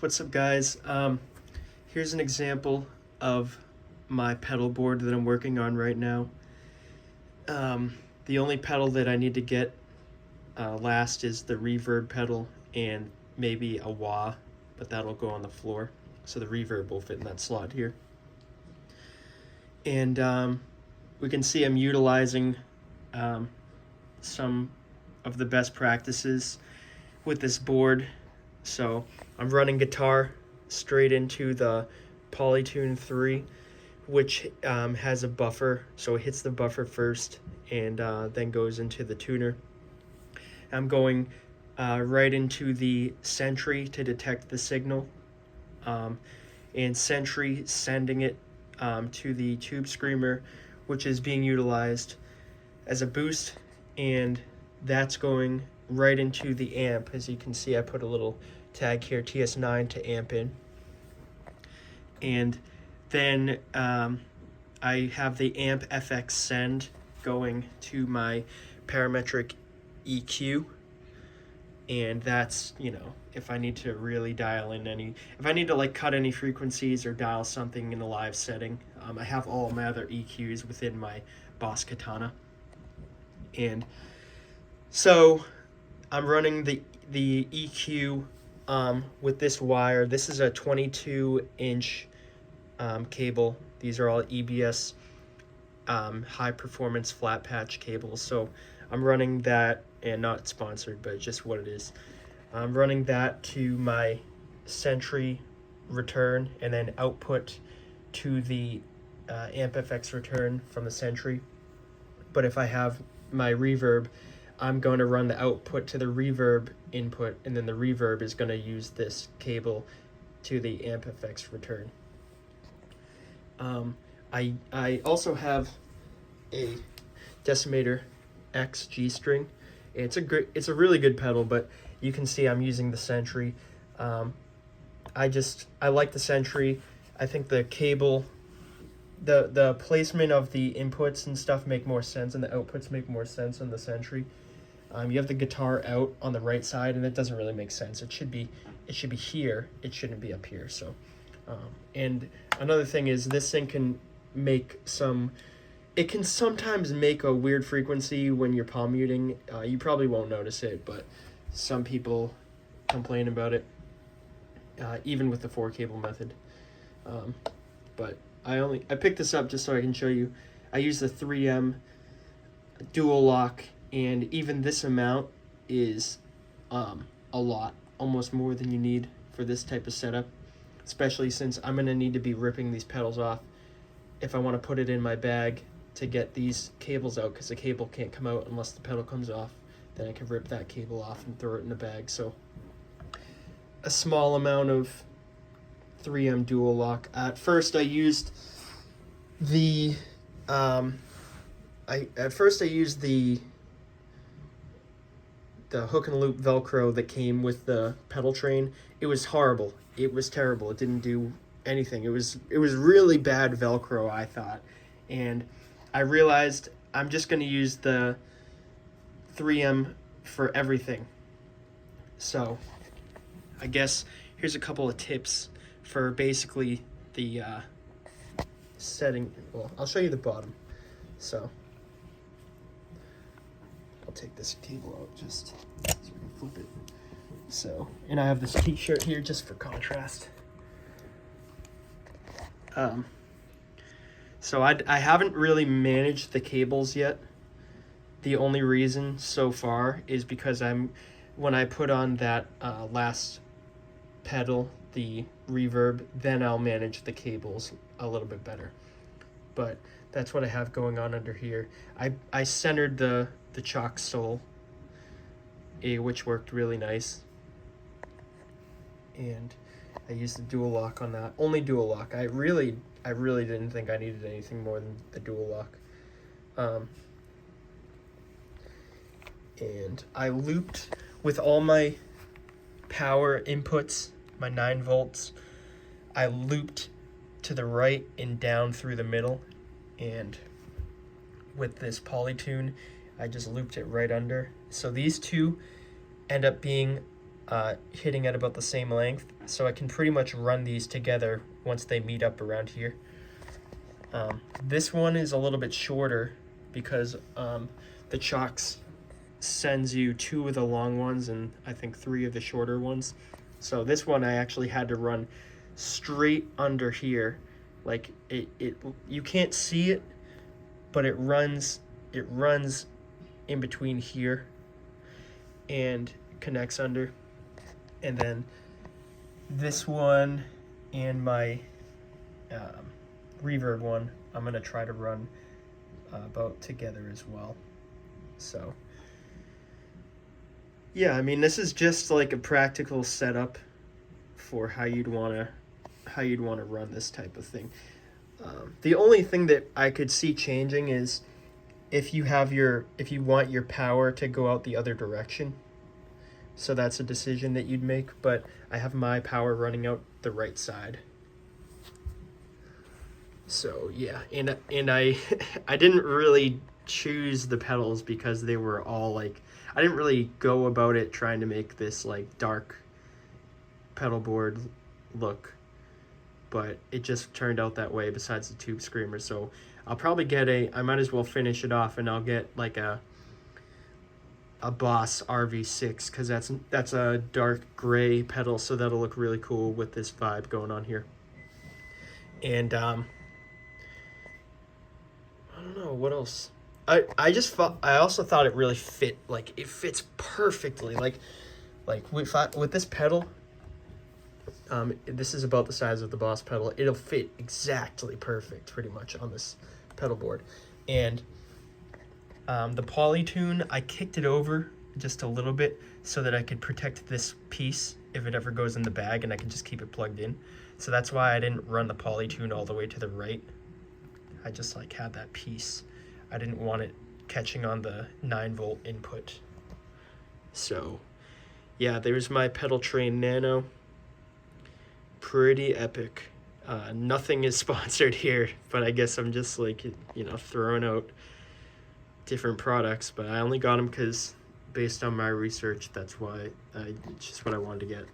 What's up, guys? Here's an example of my pedal board that I'm working on right now. The only pedal that I need to get last is the reverb pedal and maybe a wah, but that'll go on the floor, so the reverb will fit in that slot here. And we can see I'm utilizing some of the best practices with this board. So I'm running guitar straight into the Polytune 3, which has a buffer, so it hits the buffer first and then goes into the tuner. I'm going right into the Sentry to detect the signal, and Sentry sending it to the Tube Screamer, which is being utilized as a boost, and that's going right into the amp. As you can see, I put a little tag here, TS9, to amp in. And then I have the amp FX send going to my parametric EQ, and that's, if I need to really dial in if I need to like cut any frequencies or dial something in a live setting. I have all my other EQs within my Boss Katana. And so I'm running the EQ with this wire. This is a 22-inch cable. These are all EBS high performance flat patch cables. So I'm running that, and not sponsored, but just what it is. I'm running that to my Sentry return, and then output to the amp FX return from the Sentry. But if I have my reverb, I'm going to run the output to the reverb input, and then the reverb is going to use this cable to the amp FX return. I also have a Decimator X G string. It's a really good pedal, but you can see I'm using the Sentry. I like the Sentry. I think the cable, the placement of the inputs and stuff make more sense, and the outputs make more sense on the Sentry. You have the guitar out on the right side, and it doesn't really make sense. It should be here. It shouldn't be up here. So, and another thing is this thing can make it can sometimes make a weird frequency when you're palm muting. You probably won't notice it, but some people complain about it, even with the 4-cable method. But I picked this up just so I can show you. I use the 3M dual lock, and even this amount is a lot, almost more than you need for this type of setup, especially since I'm going to need to be ripping these pedals off if I want to put it in my bag to get these cables out, because the cable can't come out unless the pedal comes off. Then I can rip that cable off and throw it in the bag. So a small amount of 3M dual lock. At first I used the the hook and loop Velcro that came with the pedal train. It was horrible. It was terrible. It didn't do anything. It was really bad Velcro, I thought. And I realized I'm just going to use the 3M for everything. So I guess here's a couple of tips for basically the setting. Well, I'll show you the bottom. So I'll take this cable out just so we can flip it. So, and I have this t-shirt here just for contrast. So I haven't really managed the cables yet. The only reason so far is because when I put on that last pedal, the reverb, then I'll manage the cables a little bit better. But that's what I have going on under here. I centered the chalk sole, which worked really nice. And I used the dual lock on that. Only dual lock. I really didn't think I needed anything more than the dual lock. And I looped with all my power inputs, my 9 volts. I looped to the right and down through the middle, and with this Polytune, I just looped it right under. So these two end up being hitting at about the same length, so I can pretty much run these together once they meet up around here. This one is a little bit shorter because the Chocks sends you 2 of the long ones and I think 3 of the shorter ones. So this one I actually had to run straight under here. Like it you can't see it, but it runs in between here and connects under. And then this one and my reverb one, I'm gonna try to run about together as well. So yeah, I mean, this is just like a practical setup for how you'd wanna run this type of thing. The only thing that I could see changing is if you want your power to go out the other direction. So that's a decision that you'd make, but I have my power running out the right side. So yeah, and I I didn't really choose the pedals because they were all like, I didn't really go about it trying to make this like dark pedalboard look, but it just turned out that way besides the tube screamer. So I'll probably get I might as well finish it off and I'll get like a Boss RV6 because that's a dark gray pedal, so that'll look really cool with this vibe going on here. And I don't know what else. I also thought it really fit, like it fits perfectly, like with this pedal. This is about the size of the Boss pedal. It'll fit exactly perfect pretty much on this pedal board. And the Polytune, I kicked it over just a little bit so that I could protect this piece if it ever goes in the bag and I can just keep it plugged in. So that's why I didn't run the Polytune all the way to the right. I just like had that piece. I didn't want it catching on the 9-volt input. So yeah, there's my pedal Train Nano. Pretty epic. Nothing is sponsored here, but I guess I'm just like, throwing out different products, but I only got them because based on my research, that's why it's just what I wanted to get.